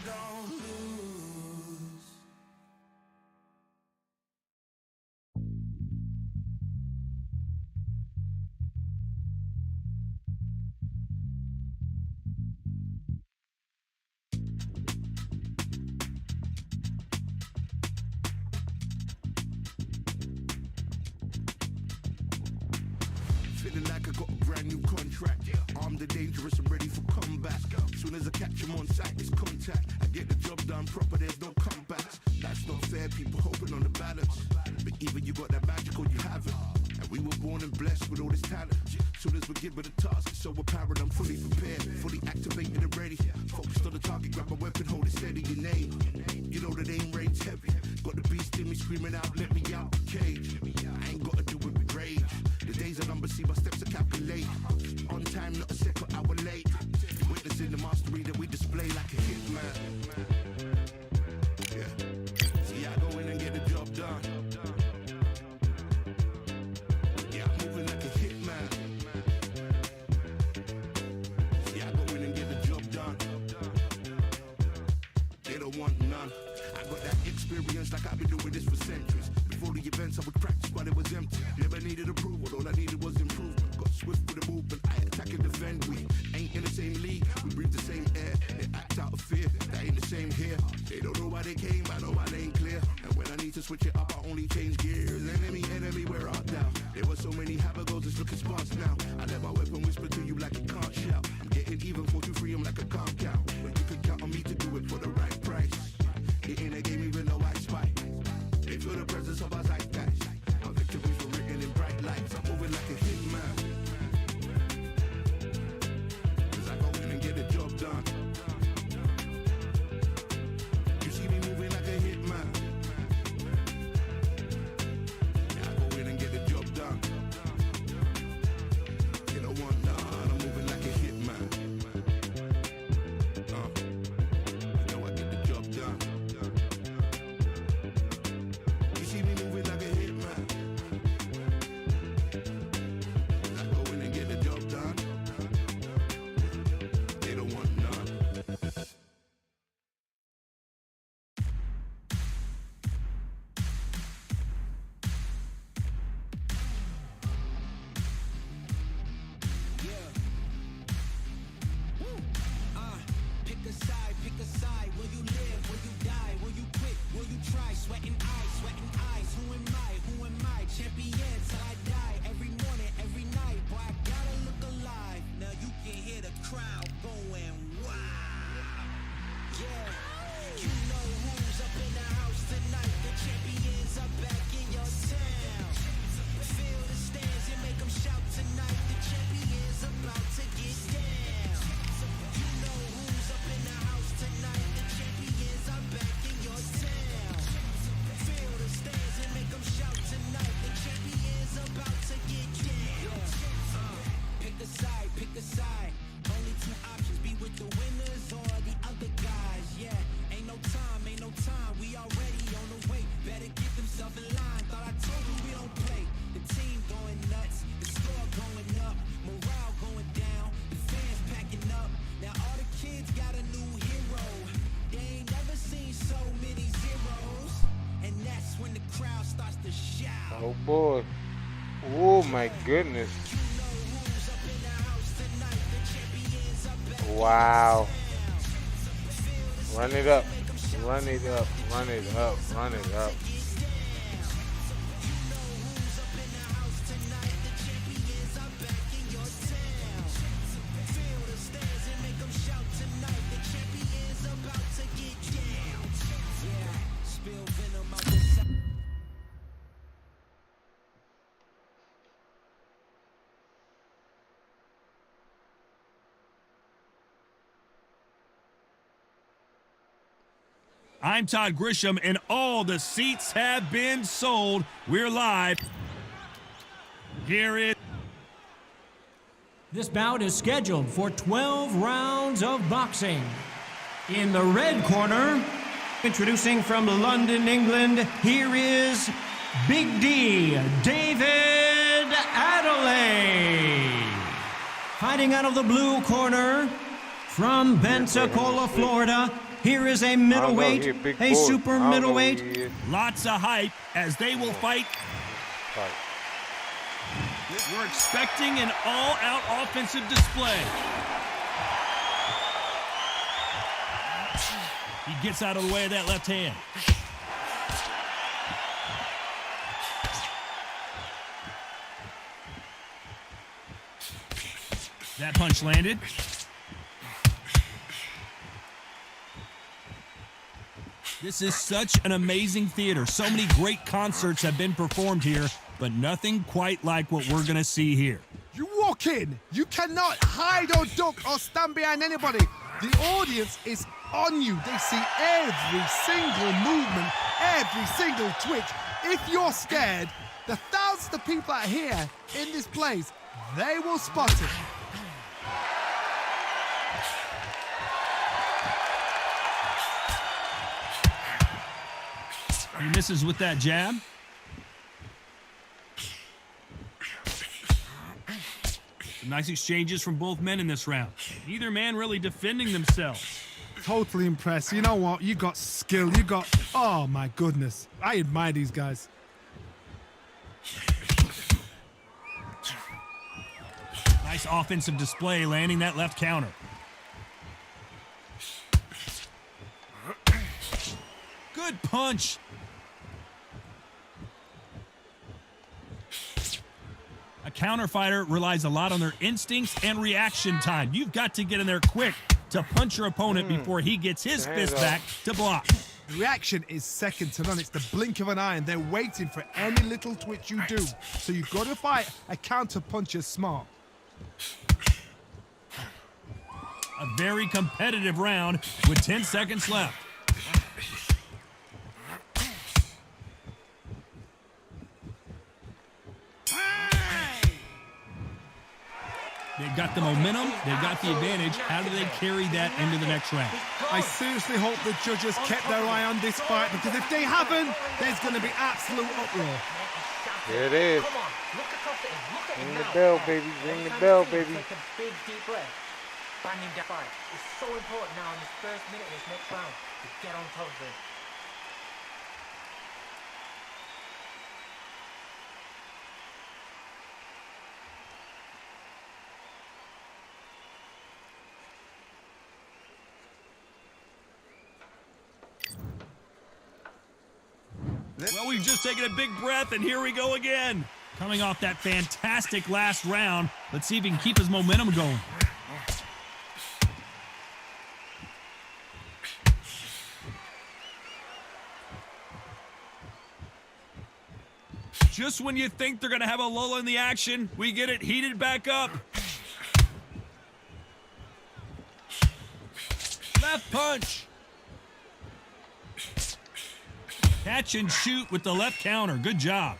don't lose. Feeling like I got a brand new contract. Armed and dangerous and ready for combat. Soon as I catch him on sight, it's contact. I get the job done proper, there's no comebacks. That's not fair, people hoping on the balance. But either you got that magic or you haven't. And we were born and blessed with all this talent. Soon as we're given the task, it's so apparent I'm fully prepared, fully activated and ready. Focused on the target, grab my weapon, hold it steady, your name. You know that aim rain's heavy. Got the beast in me screaming out, let me out the cage. I ain't gotta do it with rage. The days are numbered, see my steps are calculate. On time, not a second hour late. Witnessing the mastery that we display like a hitman. Yeah. See, I go in and get the job done. Yeah, I'm moving like a hitman. See, I go in and get the job done. They don't want none. I got that experience like I've been doing this for centuries. Before the events, I would practice while it was empty. Never needed approval, all I needed was improvement. Got swift with the movement, I attack and defend. We ain't in the same league, we breathe the same air. They act out of fear, that ain't the same here. They don't know why they came, I know why they ain't clear. And when I need to switch it up, I only change gears. Enemy, where art thou? There were so many habagos, it's looking sparse now. I let my weapon whisper to you like it can't shout. I'm getting even 4-2-3, I'm like a calm count. But you can count on me to do it for the right price. It ain't a game even though I spy. They feel the presence of our zeitgeist. Our victories were written in bright lights. I'm moving like a hitman. Cause I go in and get the job done. You see me moving like a hitman. Yeah, I go in and get the job done. You don't want none. I'm moving like a hitman. You know I get the job done. You see me moving like a hitman. I go in and get the job done. They don't want none. Pick a side. Will you live? Will you die? Will you quit? Will you try? Sweating eyes. Who am I? Champion till I die. Every morning, every night. Boy, I gotta look alive. Now you can hear the crowd going wow. Yeah, you know who's up in the house tonight. The champions are back in your town. Feel the stands and make them shout tonight. The champions about to get down. You know who's up in the house tonight. The champions are back in your town. Feel the stands and make them shout tonight. The champions about to get down. Pick a side. Only two options, be with the winners or the other guys. Yeah, ain't no time. We already on the way. Better get themselves in line. Thought I told you we don't play. The team going nuts, the score going up, morale going down, the fans packing up. Now all the kids got a new hero. They ain't never seen so many zeros. And that's when the crowd starts to shout. Oh boy. Oh my goodness. Wow. Run it up. Run it up. Run it up. Run it up. I'm Todd Grisham, and all the seats have been sold. We're live. Here it. This bout is scheduled for 12 rounds of boxing. In the red corner, introducing from London, England, here is Big D, David Adelaide. Fighting out of the blue corner, From Pensacola, Florida, here is a middleweight, a super middleweight. Lots of hype as they will fight. We're expecting an all-out offensive display. He gets out of the way of that left hand. That punch landed. This is such an amazing theater. So many great concerts have been performed here, but nothing quite like what we're going to see here. You walk in, you cannot hide or duck or stand behind anybody. The audience is on you. They see every single movement, every single twitch. If you're scared, the thousands of people that are here in this place, they will spot it. He misses with that jab. Some nice exchanges from both men in this round. Neither man really defending themselves. Totally impressed. You know what? You got skill. You got... Oh, my goodness. I admire these guys. Nice offensive display, landing that left counter. Good punch. A counter fighter relies a lot on their instincts and reaction time. You've got to get in there quick to punch your opponent before he gets his fist back to block. Reaction is second to none. It's the blink of an eye, and they're waiting for any little twitch you do. So you've got to fight a counter puncher smart. A very competitive round with 10 seconds left. They've got the momentum, they've got the advantage. How do they carry that into the next round? I seriously hope the judges kept their eye on this fight, because if they haven't, there's going to be absolute uproar. There it is. Come on, look across it. Look at Ring it the now. bell, baby. Ring the bell, baby. Take a big deep breath. Banging that fight. It's so important now in this first minute of this next round to get on top of it. Well, we've just taken a big breath, and here we go again. Coming off that fantastic last round, let's see if he can keep his momentum going. Just when you think they're going to have a lull in the action, we get it heated back up. Left punch. Catch and shoot with the left counter. Good job.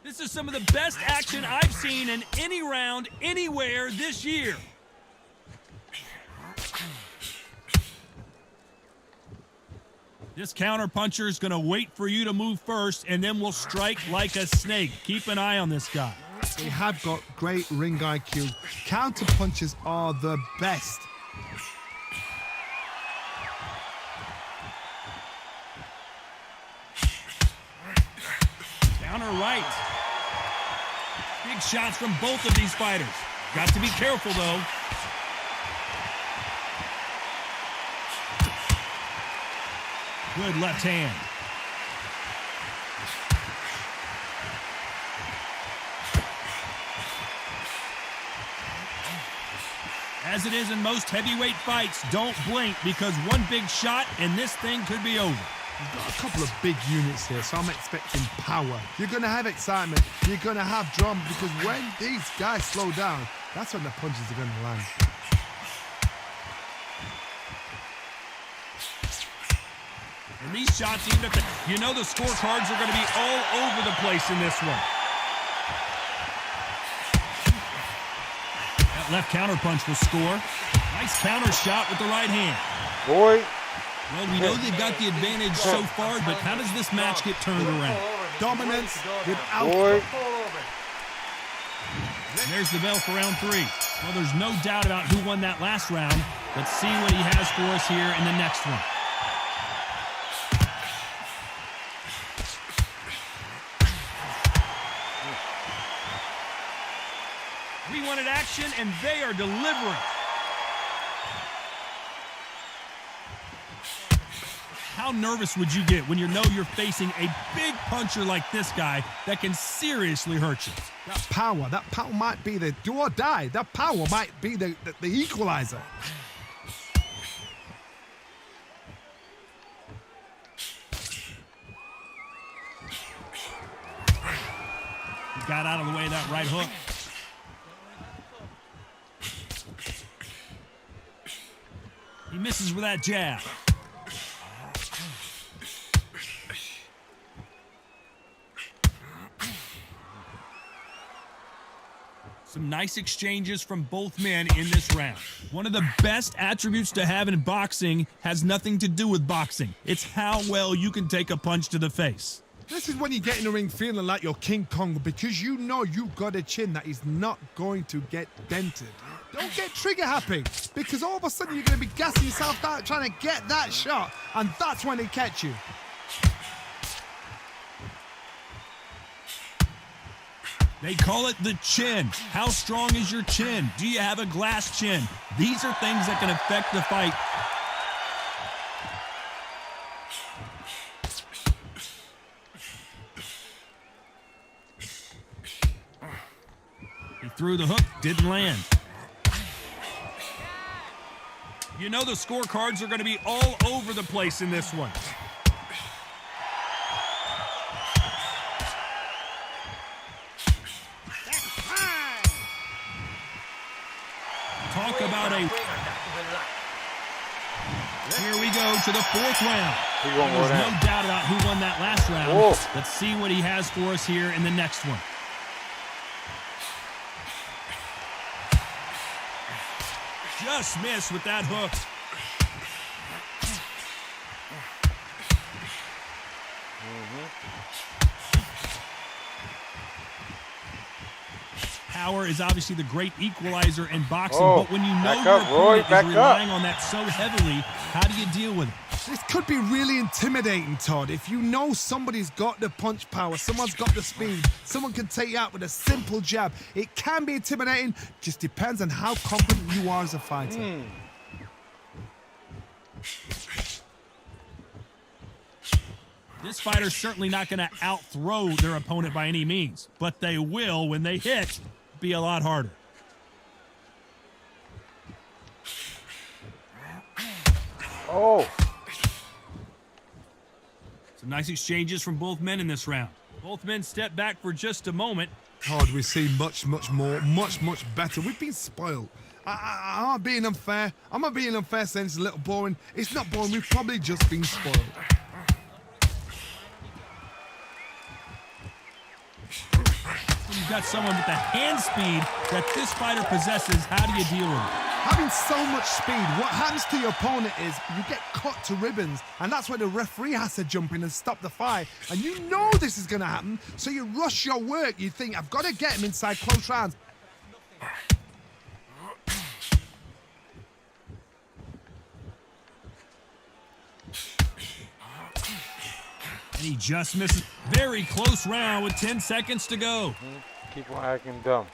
This is some of the best action I've seen in any round, anywhere this year. This counter puncher is going to wait for you to move first, and then will strike like a snake. Keep an eye on this guy. They have got great ring IQ. Counter punches are the best. Counter right. Big shots from both of these fighters. Got to be careful, though. Good left hand. As it is in most heavyweight fights, don't blink, because one big shot and this thing could be over. You've got a couple of big units here, so I'm expecting power. You're going to have excitement. You're going to have drama, because when these guys slow down, that's when the punches are going to land. And these shots, even if you know the scorecards are going to be all over the place in this one. That left counter punch will score. Nice counter shot with the right hand. Boy. Well, we know they've got the advantage so far, but how does this match get turned around? Dominance without... Boy. There's the bell for round 3. Well, there's no doubt about who won that last round. Let's see what he has for us here in the next one. We wanted action, and they are delivering. How nervous would you get when you know you're facing a big puncher like this guy that can seriously hurt you? That power might be the do or die. That power might be the equalizer. He got out of the way of that right hook. He misses with that jab. Some nice exchanges from both men in this round. One of the best attributes to have in boxing has nothing to do with boxing. It's how well you can take a punch to the face. This is when you get in the ring feeling like you're King Kong because you know you've got a chin that is not going to get dented. Don't get trigger happy because all of a sudden you're going to be gassing yourself out trying to get that shot, and that's when they catch you. They call it the chin. How strong is your chin? Do you have a glass chin? These are things that can affect the fight. He threw the hook, didn't land. You know the scorecards are going to be all over the place in this one. Talk about a... Here we go to the 4th round. There's no doubt about who won that last round. Whoa. Let's see what he has for us here in the next one. Just missed with that hook. Power is obviously the great equalizer in boxing, but when you know your opponent is relying on that so heavily, how do you deal with it? This could be really intimidating, Todd. If you know somebody's got the punch power, someone's got the speed, someone can take you out with a simple jab. It can be intimidating, just depends on how confident you are as a fighter. This fighter's certainly not going to out-throw their opponent by any means, but they will, when they hit, be a lot harder. Oh. Some nice exchanges from both men in this round. Both men step back for just a moment. Todd, we see much more, much better. We've been spoiled. I'm not being unfair. I'm not being unfair saying it's a little boring. It's not boring. We've probably just been spoiled. You've got someone with the hand speed that this fighter possesses. How do you deal with it? Having so much speed, what happens to your opponent is you get cut to ribbons, and that's where the referee has to jump in and stop the fight. And you know this is going to happen, so you rush your work. You think, I've got to get him inside close rounds. And he just misses. Very close round with 10 seconds to go. Keep on acting dumb.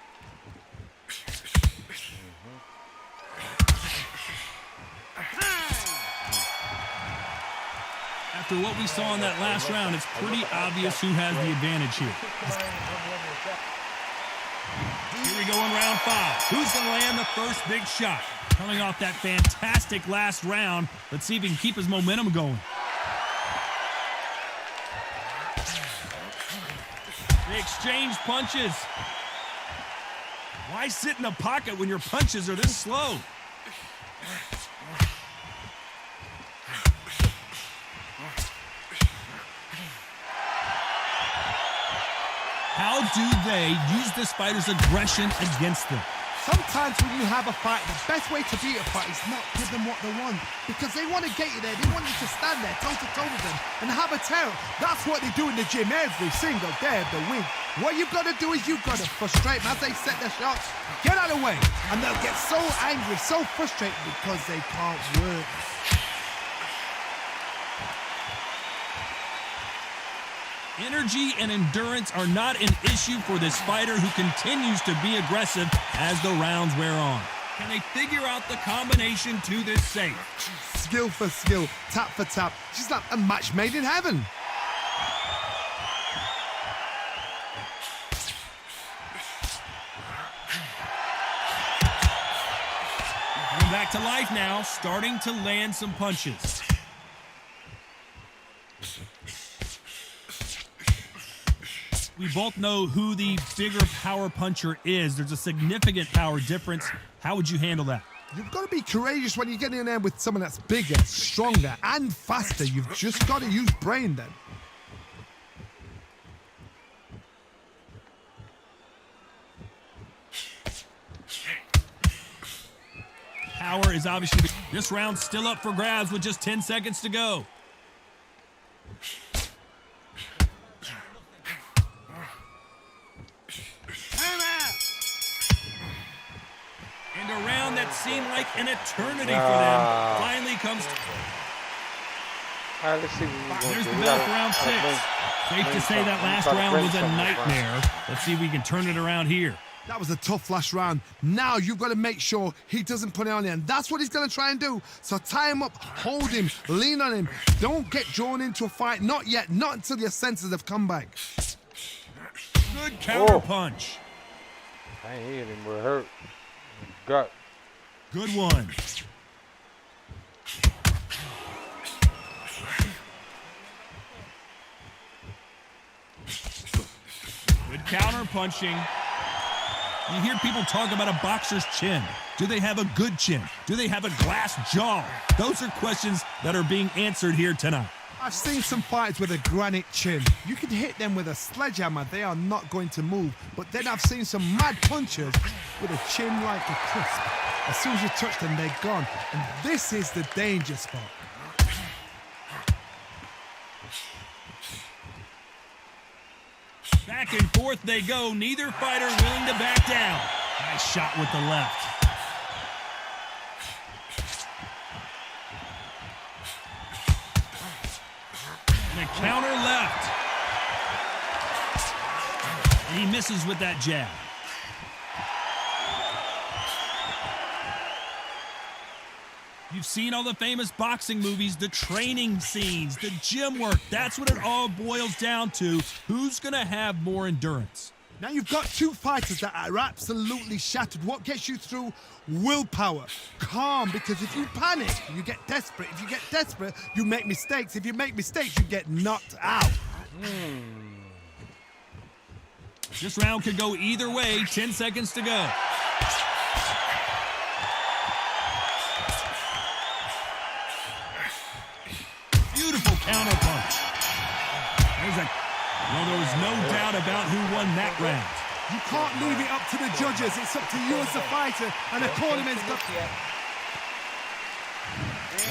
After what we saw in that last round, it's pretty obvious who has the advantage here. Here we go in round 5. Who's going to land the first big shot? Coming off that fantastic last round, let's see if he can keep his momentum going. They exchange punches. Why sit in the pocket when your punches are this slow? How do they use this fighter's aggression against them? Sometimes when you have a fight, the best way to beat a fight is not give them what they want, because they want to get you there. They want you to stand there toe-to-toe with them and have a terror. That's what they do in the gym every single day of the week. What you've got to do is you've got to frustrate them as they set their shots. Get out of the way. And they'll get so angry, so frustrated because they can't work. Energy and endurance are not an issue for this fighter who continues to be aggressive as the rounds wear on. Can they figure out the combination to this safe? Skill for skill, tap for tap. She's like a match made in heaven. Coming back to life now, starting to land some punches. We both know who the bigger power puncher is. There's a significant power difference. How would you handle that? You've got to be courageous when you get in there with someone that's bigger, stronger, and faster. You've just got to use brain then. Power is obviously... This round's still up for grabs with just 10 seconds to go. And a round that seemed like an eternity for them finally comes. All right, let's see what we're There's going the to do. bell for round 6. Safe to say that last round was a nightmare. Let's see if we can turn it around here. That was a tough last round. Now you've got to make sure he doesn't put it on you. And that's what he's going to try and do. So tie him up, hold him, lean on him. Don't get drawn into a fight. Not yet. Not until your senses have come back. Good counter punch. I ain't hit him, but it hurt. Gut. Good one. Good counter punching. You hear people talk about a boxer's chin. Do they have a good chin? Do they have a glass jaw? Those are questions that are being answered here tonight. I've seen some fighters with a granite chin. You can hit them with a sledgehammer. They are not going to move. But then I've seen some mad punchers with a chin like a crisp. As soon as you touch them, they're gone. And this is the danger spot. Back and forth they go. Neither fighter willing to back down. Nice shot with the left. And a counter left. And he misses with that jab. You've seen all the famous boxing movies, the training scenes, the gym work. That's what it all boils down to. Who's going to have more endurance? Now you've got two fighters that are absolutely shattered. What gets you through? Willpower. Calm, because if you panic, you get desperate. If you get desperate, you make mistakes. If you make mistakes, you get knocked out. This round could go either way. 10 seconds to go. Beautiful counter punch. Well, there was no doubt about who won that round. You can't leave it up to the judges. It's up to you as the fighter, and the tournament's got...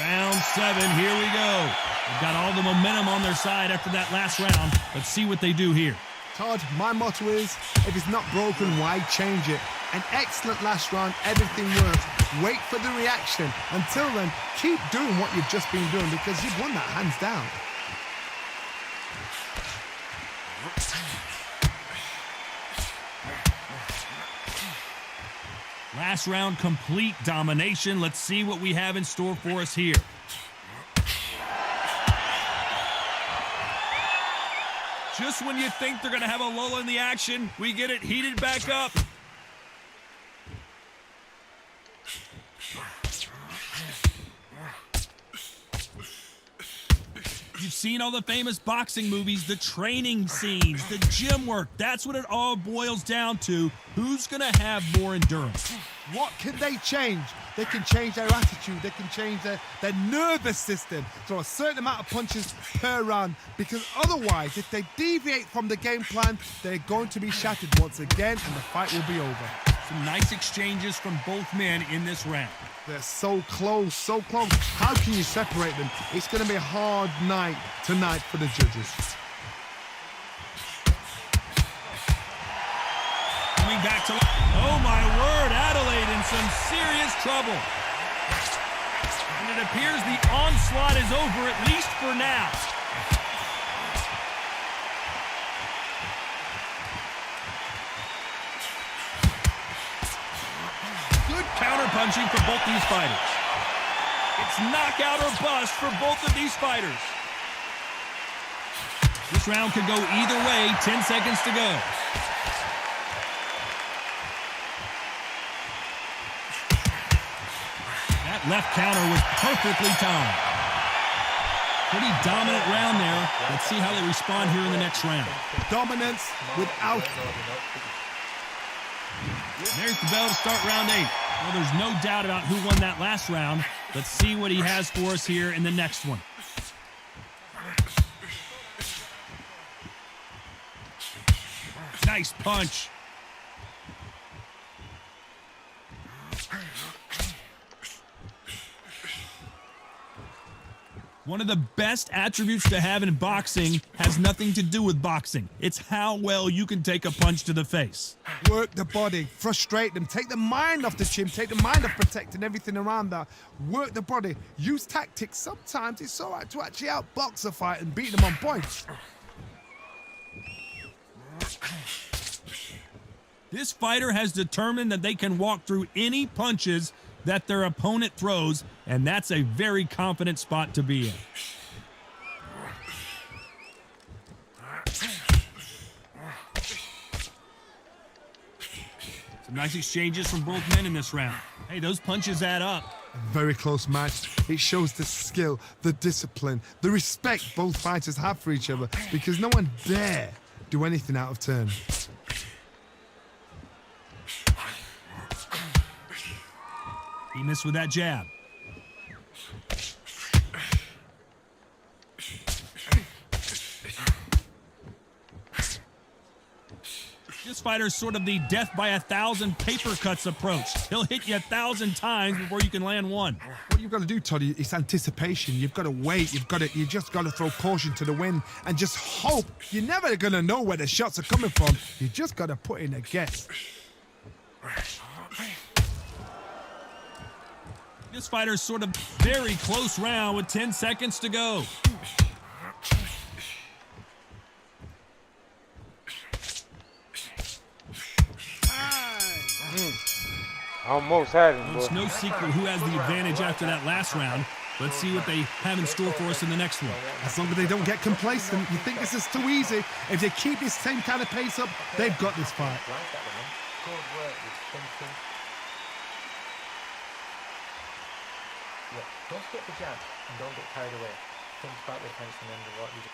Round 7, here we go. They've got all the momentum on their side after that last round. Let's see what they do here. Todd, my motto is, if it's not broken, why change it? An excellent last round, everything works. Wait for the reaction. Until then, keep doing what you've just been doing because you've won that hands down. Last round, complete domination. Let's see what we have in store for us here. Just when you think they're going to have a lull in the action, we get it heated back up. You've seen all the famous boxing movies, the training scenes, the gym work. That's what it all boils down to. Who's going to have more endurance? What can they change? They can change their attitude. They can change their nervous system. Throw a certain amount of punches per round. Because otherwise, if they deviate from the game plan, they're going to be shattered once again and the fight will be over. Some nice exchanges from both men in this round. They're so close, so close. How can you separate them? It's going to be a hard night tonight for the judges. back to... Oh, my word. Adelaide in some serious trouble. And it appears the onslaught is over, at least for now. Good counter-punching for both these fighters. It's knockout or bust for both of these fighters. This round could go either way. 10 seconds to go. That left counter was perfectly timed. Pretty dominant round there. Let's see how they respond here in the next round. Dominance without... There's the bell to start round 8. Well, there's no doubt about who won that last round. Let's see what he has for us here in the next one. Nice punch. One of the best attributes to have in boxing has nothing to do with boxing. It's how well you can take a punch to the face. Work the body, frustrate them, take the mind off the chin, take the mind off protecting everything around that. Work the body, use tactics. Sometimes it's all right to actually outbox a fight and beat them on points. This fighter has determined that they can walk through any punches that their opponent throws, and that's a very confident spot to be in. Some nice exchanges from both men in this round. Hey, those punches add up. A very close match. It shows the skill, the discipline, the respect both fighters have for each other, because no one dare do anything out of turn. He missed with that jab. This fighter's sort of the death by 1,000 paper cuts approach. He'll hit you 1,000 times before you can land one. What you've got to do, Toddy, is anticipation. You've got to wait. You just got to throw caution to the wind and just hope. You're never going to know where the shots are coming from. You just got to put in a guess. This fighter's sort of very close round with 10 seconds to go. Almost had him, Well, boy. it's no secret who has the advantage after that last round. Let's see what they have in store for us in the next one. As long as they don't get complacent, you think this is too easy. If they keep this same kind of pace up, they've got this fight. Like that one, man. Good work with thinking. Yeah, don't skip the jab and don't get carried away. Think about the attention and what you do.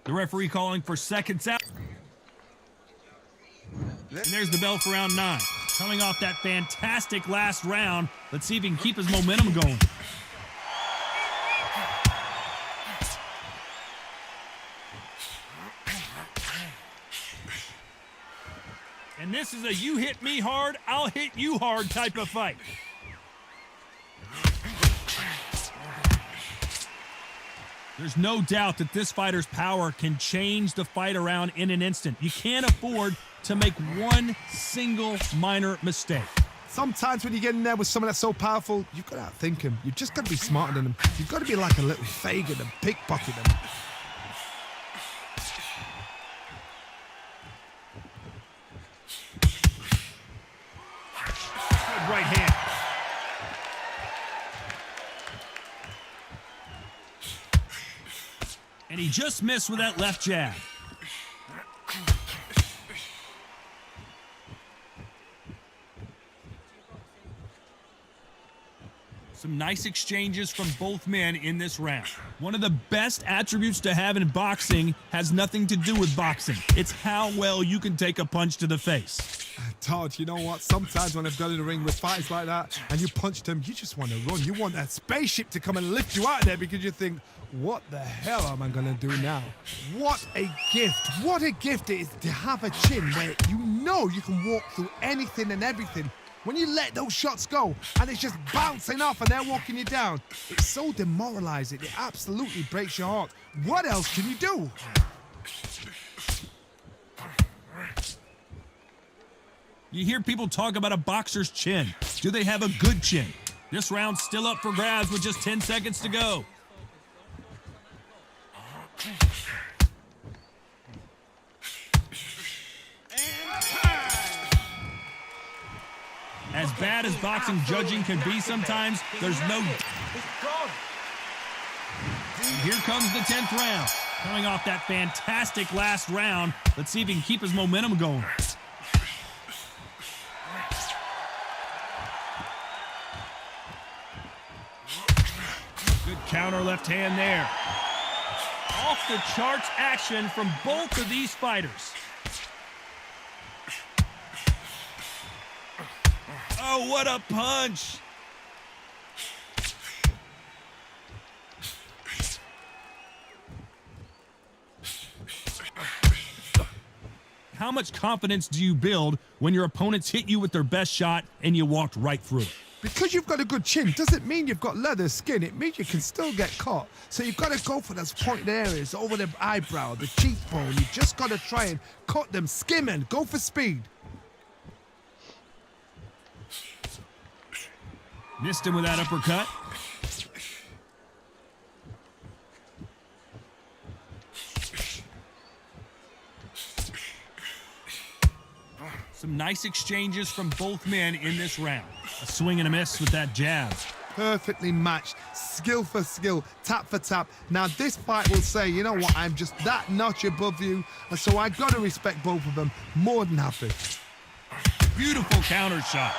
The referee calling for seconds out. And there's the bell for round 9. Coming off that fantastic last round, let's see if he can keep his momentum going. And this is a you hit me hard, I'll hit you hard type of fight. There's no doubt that this fighter's power can change the fight around in an instant. You can't afford to make one single minor mistake. Sometimes when you get in there with someone that's so powerful, you've got to outthink him. You've just got to be smarter than him. You've got to be like a little Fagin and pickpocket him. Good right hand. And he just missed with that left jab. Some Some nice exchanges from both men in this round. One of the best attributes to have in boxing has nothing to do with boxing. It's how well you can take a punch to the face. Todd, you know what? Sometimes when I've got in the ring with fights like that and you punch them, you just want to run. You want that spaceship to come and lift you out of there because you think, what the hell am I going to do now? What a gift. What a gift it is to have a chin where you know you can walk through anything and everything. When you let those shots go and it's just bouncing off and they're walking you down, it's so demoralizing. It absolutely breaks your heart. What else can you do? You hear people talk about a boxer's chin. Do they have a good chin? This round's still up for grabs with just 10 seconds to go. As bad as boxing judging can be sometimes, there's no... Here comes the 10th round. Coming off that fantastic last round, let's see if he can keep his momentum going. Good counter left hand there. Off the charts action from both of these fighters. Oh, what a punch! How much confidence do you build when your opponents hit you with their best shot and you walked right through it? Because you've got a good chin doesn't mean you've got leather skin. It means you can still get caught. So you've got to go for those pointed areas over the eyebrow, the cheekbone. You've just got to try and cut them, skim and go for speed. Missed him with that uppercut. Some nice exchanges from both men in this round. A swing and a miss with that jab. Perfectly matched, skill for skill, tap for tap. Now this fight will say, you know what, I'm just that notch above you, and so I got to respect both of them. More than happy. Beautiful counter shot.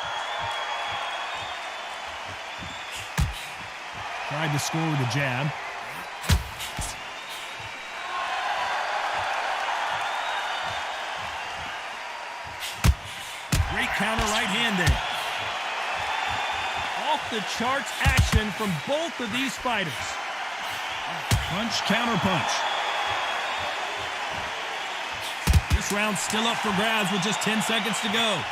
Tried to score with a jab. Great counter right hand there. Off the charts action from both of these fighters. Punch, counter punch. This round's still up for grabs with just 10 seconds to go.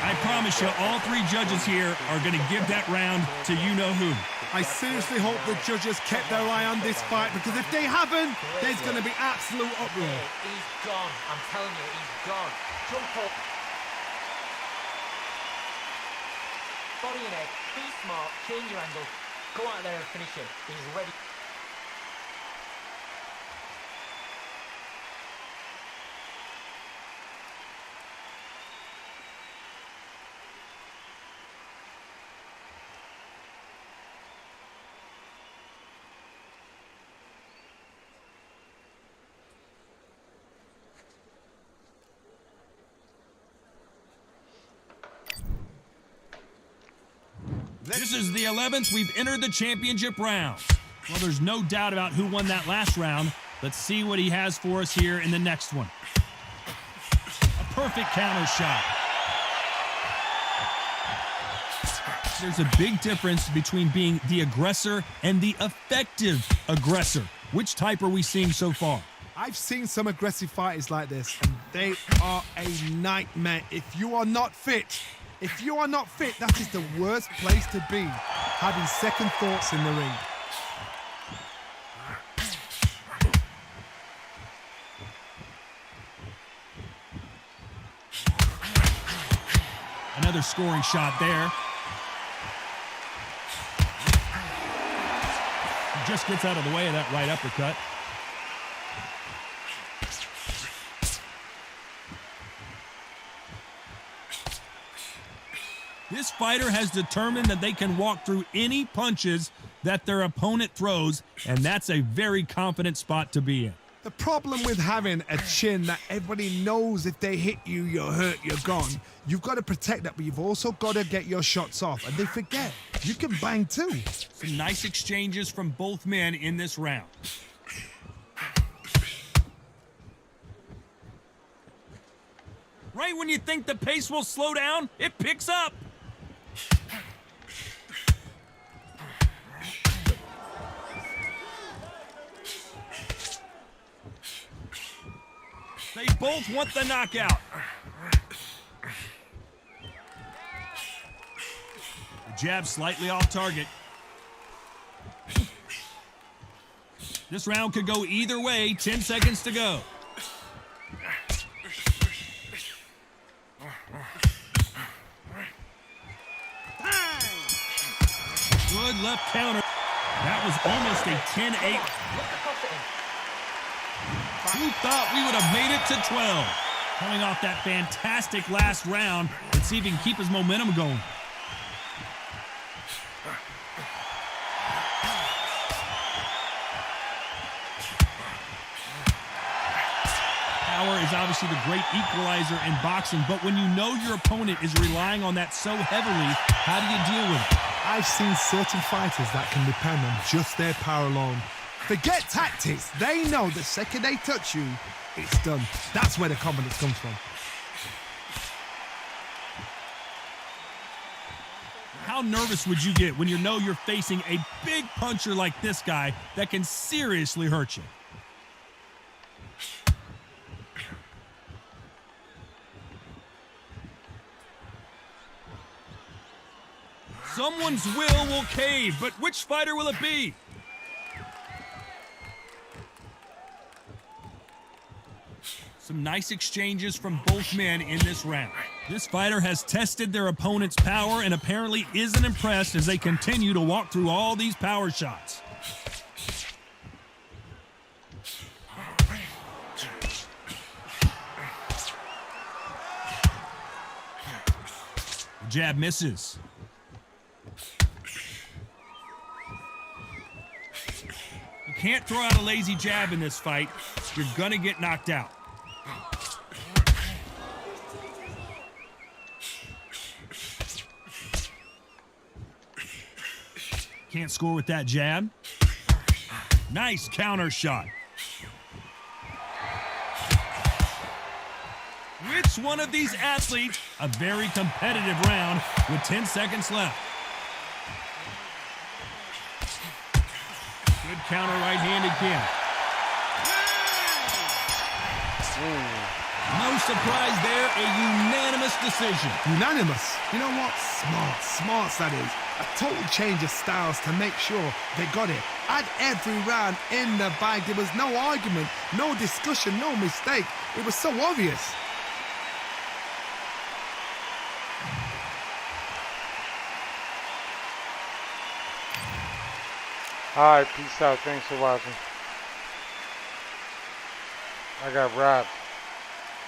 I promise you, all three judges here are going to give that round to you-know-who. I seriously hope the judges kept their eye on this fight, because if they haven't, there's going to be absolute uproar. He's gone. I'm telling you, he's gone. Jump up. Body and head. Be smart. Change your angle. Go out there and finish him. He's ready. This is the 11th. We've entered the championship round. Well, there's no doubt about who won that last round. Let's see what he has for us here in the next one. A perfect counter shot. There's a big difference between being the aggressor and the effective aggressor. Which type are we seeing so far? I've seen some aggressive fighters like this, and they are a nightmare. If you are not fit, that is the worst place to be, having second thoughts in the ring. Another scoring shot there. He just gets out of the way of that right uppercut. This fighter has determined that they can walk through any punches that their opponent throws, and that's a very confident spot to be in. The problem with having a chin that everybody knows if they hit you, you're hurt, you're gone. You've got to protect that, but you've also got to get your shots off. And they forget, you can bang too. Some nice exchanges from both men in this round. Right when you think the pace will slow down, it picks up. They both want the knockout. The jab slightly off target. This round could go either way. 10 seconds to go. Good left counter. That was almost a 10-8. Who thought we would have made it to 12? Coming off that fantastic last round. Let's see if he can keep his momentum going. Power is obviously the great equalizer in boxing, but when you know your opponent is relying on that so heavily, how do you deal with it? I've seen certain fighters that can depend on just their power alone. Forget tactics. They know the second they touch you, it's done. That's where the confidence comes from. How nervous would you get when you know you're facing a big puncher like this guy that can seriously hurt you? Someone's will cave, but which fighter will it be? Some nice exchanges from both men in this round. This fighter has tested their opponent's power and apparently isn't impressed as they continue to walk through all these power shots. The jab misses. You can't throw out a lazy jab in this fight. You're gonna get knocked out. Can't score with that jab. Nice counter shot. Which one of these athletes? A very competitive round with 10 seconds left. Good counter right-handed kick. No surprise there, a unanimous decision. Unanimous? You know what? Smarts that is. A total change of styles to make sure they got it. At every round in the bag, there was no argument, no discussion, no mistake. It was so obvious. Alright, peace out. Thanks for watching. I got robbed.